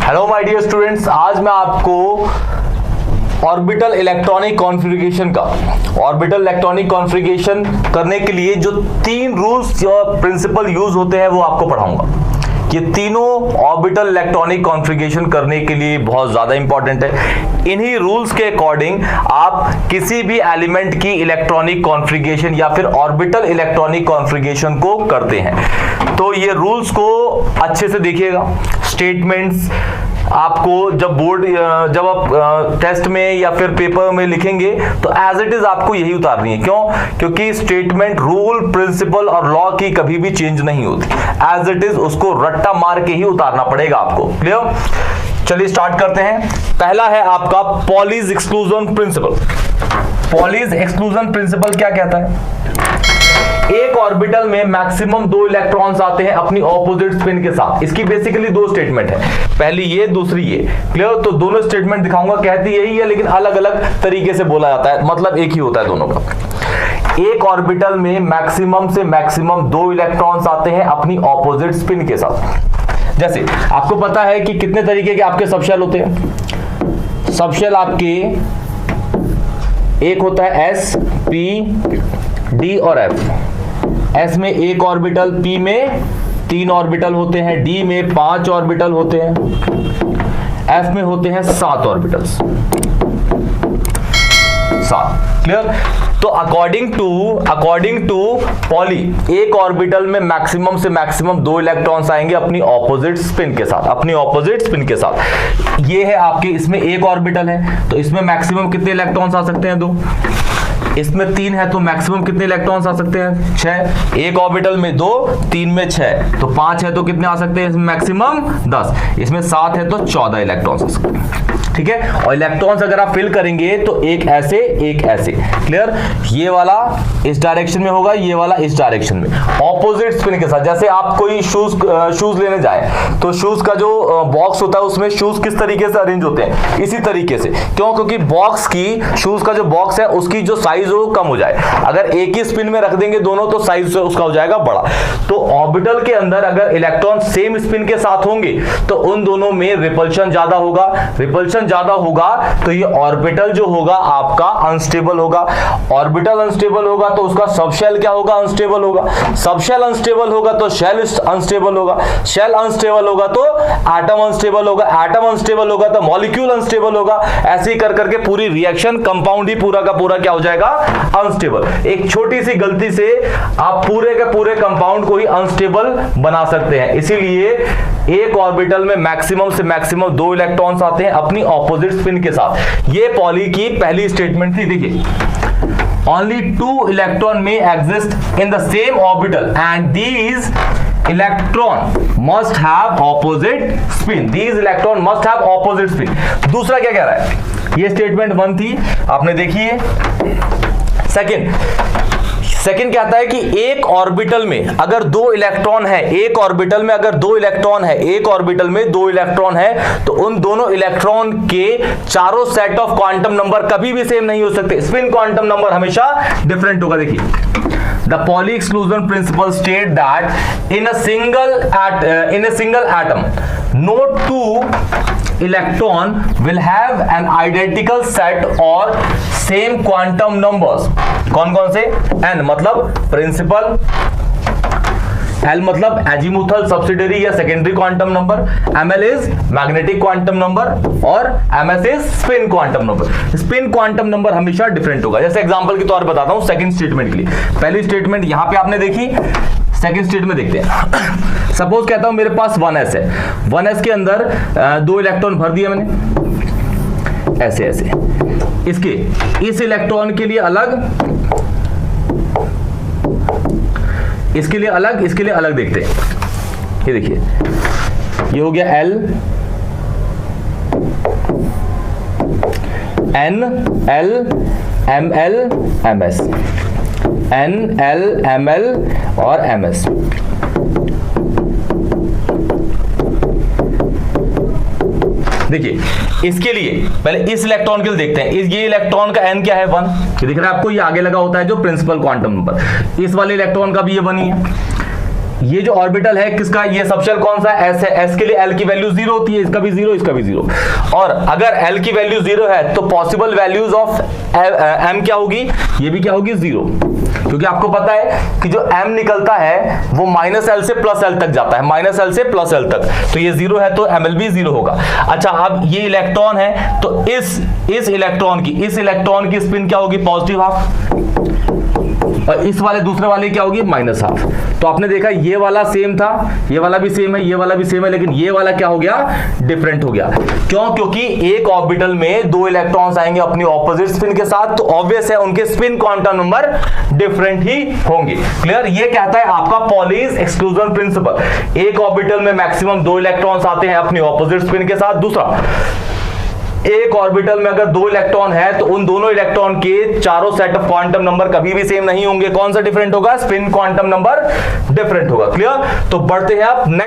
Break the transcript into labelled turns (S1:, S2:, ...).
S1: Hello my dear students, आज मैं आपको ऑर्बिटल इलेक्ट्रॉनिक कॉन्फ़िगरेशन करने के लिए जो 3 रूल्स और प्रिंसिपल यूज होते हैं वो आपको पढ़ाऊंगा। ये तीनों ऑर्बिटल इलेक्ट्रॉनिक कॉन्फ़िगरेशन करने के लिए बहुत ज्यादा इंपॉर्टेंट है। इन्हीं रूल्स के अकॉर्डिंग आप किसी भी एलिमेंट की इलेक्ट्रॉनिक कॉन्फ़िगरेशन या फिर ऑर्बिटल इलेक्ट्रॉनिक कॉन्फ़िगरेशन को करते हैं। तो ये रूल्स को अच्छे से देखिएगा। स्टेटमेंट्स आपको जब आप टेस्ट में या फिर पेपर में लिखेंगे तो एज इट इज आपको यही उतारनी है। क्यों? क्योंकि स्टेटमेंट रूल, प्रिंसिपल और लॉ की कभी भी चेंज नहीं होती। एज इट इज उसको रट्टा मार के ही उतारना पड़ेगा आपको। क्लियर? चलिए स्टार्ट करते हैं। पहला है आपका Pauli's exclusion principle. Pauli's exclusion principle क्या कहता है? एक ऑर्बिटल में मैक्सिमम 2 इलेक्ट्रॉन्स आते हैं अपनी ऑपोजिट स्पिन के साथ। इसकी बेसिकली 2 स्टेटमेंट है, पहली ये, दूसरी ये। क्लियर? तो दोनों स्टेटमेंट दिखाऊंगा, कहती यही है लेकिन अलग अलग तरीके से बोला जाता है, मतलब एक ही होता है दोनों का। एक ऑर्बिटल में मैक्सिमम से मैक्सिमम 2 इलेक्ट्रॉन्स आते हैं अपनी ऑपोजिट स्पिन के साथ। जैसे आपको पता है कि कितने तरीके के आपके सबशेल होते हैं। सबशेल आपके एक होता है एस, पी, डी और एफ। एस में 1 ऑर्बिटल, पी में 3 ऑर्बिटल होते हैं, डी में 5 ऑर्बिटल होते हैं, एफ में होते हैं 7 ऑर्बिटल्स। 7। क्लियर? तो अकॉर्डिंग टू पॉली, एक ऑर्बिटल में मैक्सिमम से मैक्सिमम 2 इलेक्ट्रॉन्स आएंगे अपनी ऑपोजिट स्पिन के साथ। ये है आपके, इसमें 1 ऑर्बिटल है तो इसमें मैक्सिमम कितने इलेक्ट्रॉन्स आ सकते हैं? 2। इसमें 3 है तो मैक्सिमम कितने इलेक्ट्रॉन्स आ सकते हैं? 6। एक ऑर्बिटल में 2, 3 में 6, तो 5 है तो कितने आ सकते हैं? इसमें मैक्सिमम 10। इसमें 7 है तो 14 इलेक्ट्रॉन्स आ सकते हैं। ठीक है? और इलेक्ट्रॉन्स अगर आप फिल करेंगे तो एक ऐसे, एक ऐसे। क्लियर? ये वाला इस डायरेक्शन में होगा, ये वाला इस डायरेक्शन में, ऑपोजिट स्पिन के साथ। जैसे आप कोई शूज लेने जाए तो शूज का जो बॉक्स होता है उसमें शूज किस तरीके से अरेंज होते हैं? इसी तरीके से। क्यों? क्योंकि बॉक्स की, शूज का जो बॉक्स है उसकी जो साइज हो कम हो जाए। अगर एक ही स्पिन में रख देंगे दोनों तो साइज उसका हो जाएगा बड़ा। तो ऑर्बिटल के अंदर अगर इलेक्ट्रॉन सेम स्पिन के साथ होंगे तो उन दोनों में रिपल्शन ज्यादा होगा तो ये ऑर्बिटल जो होगा आपका अनस्टेबल होगा। ऑर्बिटल अनस्टेबल होगा तो उसका सबशेल क्या होगा? अनस्टेबल होगा। सबशेल अनस्टेबल होगा तो शेल अनस्टेबल होगा। शेल अनस्टेबल होगा तो एटम अनस्टेबल होगा। एटम अनस्टेबल होगा तो मॉलिक्यूल अनस्टेबल होगा। ऐसे ही कर करके पूरी रिएक्शन, कंपाउंड ही पूरा का पूरा क्या हो जाएगा? अनस्टेबल। एक छोटी सी गलती से आप पूरे के पूरे कंपाउंड को ही अनस्टेबल बना सकते हैं। इसीलिए एक ऑर्बिटल में मैक्सिमम से मैक्सिमम 2 इलेक्ट्रॉन्स आते हैं अपनी ऑपोजिट स्पिन के साथ। ये पॉली की पहली स्टेटमेंट थी। देखिए, only 2 electron may exist in the same orbital and these electron must have opposite spin. These electron must have opposite spin. दूसरा क्या कह रहा है? ये स्टेटमेंट 1 थी, आपने देखी है। सेकंड कहता है कि एक ऑर्बिटल में अगर 2 इलेक्ट्रॉन है, एक ऑर्बिटल में अगर 2 इलेक्ट्रॉन है तो उन दोनों इलेक्ट्रॉन के चारों सेट ऑफ क्वांटम नंबर कभी भी सेम नहीं हो सकते। स्पिन क्वांटम नंबर हमेशा डिफरेंट होगा। देखिए, the Pauli exclusion principle state that in a single atom no 2 electron will have an identical set or same quantum numbers. कौन कौन से? n मतलब प्रिंसिपल, L मतलब एजीमुथल, सब्सिडियरी या secondary quantum number, Ml is magnetic quantum number और Ms is spin quantum number. Spin quantum number हमेशा different होगा। जैसे एग्जांपल के तौर पर बताता हूं सेकंड स्टेटमेंट के लिए। पहली स्टेटमेंट यहां पे आपने देखी, सेकंड स्टेटमेंट देखते हैं। सपोज कहता हूं मेरे पास 1s है, 1s के अंदर 2 इलेक्ट्रॉन भर दिए मैंने ऐसे ऐसे। इसके इस इलेक्ट्रॉन के लिए अलग, इसके लिए अलग, इसके लिए अलग देखते हैं। ये देखिए, ये हो गया L, N, L, Ml, Ms, N, L, Ml और Ms। देखिए, इसके लिए पहले इस इलेक्ट्रॉन के लिए देखते हैं। ये इलेक्ट्रॉन का n क्या है? 1। ये दिख रहा है आपको, ये आगे लगा होता है जो प्रिंसिपल क्वांटम नंबर। इस वाले इलेक्ट्रॉन का भी ये 1 ही है। ये जो ऑर्बिटल है किसका, ये सबशेल कौन सा है, एस है। एस के लिए एल की वैल्यू 0 होती है, इसका भी 0, इसका भी 0। और अगर एल की वैल्यू 0 है तो पॉसिबल वैल्यूज ऑफ एम क्या होगी, ये भी क्या होगी 0, क्योंकि आपको पता है कि जो एम निकलता है वो माइनस एल से प्लस एल तक जाता है, माइनस एल से प्लस एल तक, तो ये 0 है तो एम एल भी 0 होगा। अच्छा, अब ये इलेक्ट्रॉन है तो इस इलेक्ट्रॉन की स्पिन क्या होगी, पॉजिटिव हाफ, और इस वाले दूसरे वाले क्या होगी, माइनस हाफ। तो आपने देखा ये वाला सेम था, ये वाला भी सेम है, ये वाला भी सेम है, लेकिन ये वाला क्या हो गया, डिफरेंट हो गया। क्यों, क्योंकि एक ऑर्बिटल में 2 इलेक्ट्रॉन्स आएंगे अपनी ऑपोजिट स्पिन के साथ, तो ऑब्वियस है उनके स्पिन क्वांटम नंबर डिफरेंट ही होंगे। क्लियर, ये कहता है आपका पॉलीज एक्सक्लूजन प्रिंसिपल। एक ऑर्बिटल में मैक्सिमम 2 इलेक्ट्रॉन्स आते हैं अपनी ऑपोजिट स्पिन के साथ। दूसरा, एक ऑर्बिटल में अगर 2 इलेक्ट्रॉन है तो उन दोनों इलेक्ट्रॉन के चारों सेट ऑफ क्वांटम नंबर कभी भी सेम नहीं होंगे। कौन सा डिफरेंट होगा, स्पिन क्वांटम नंबर डिफरेंट होगा। क्लियर, तो बढ़ते हैं आप नेक्स्ट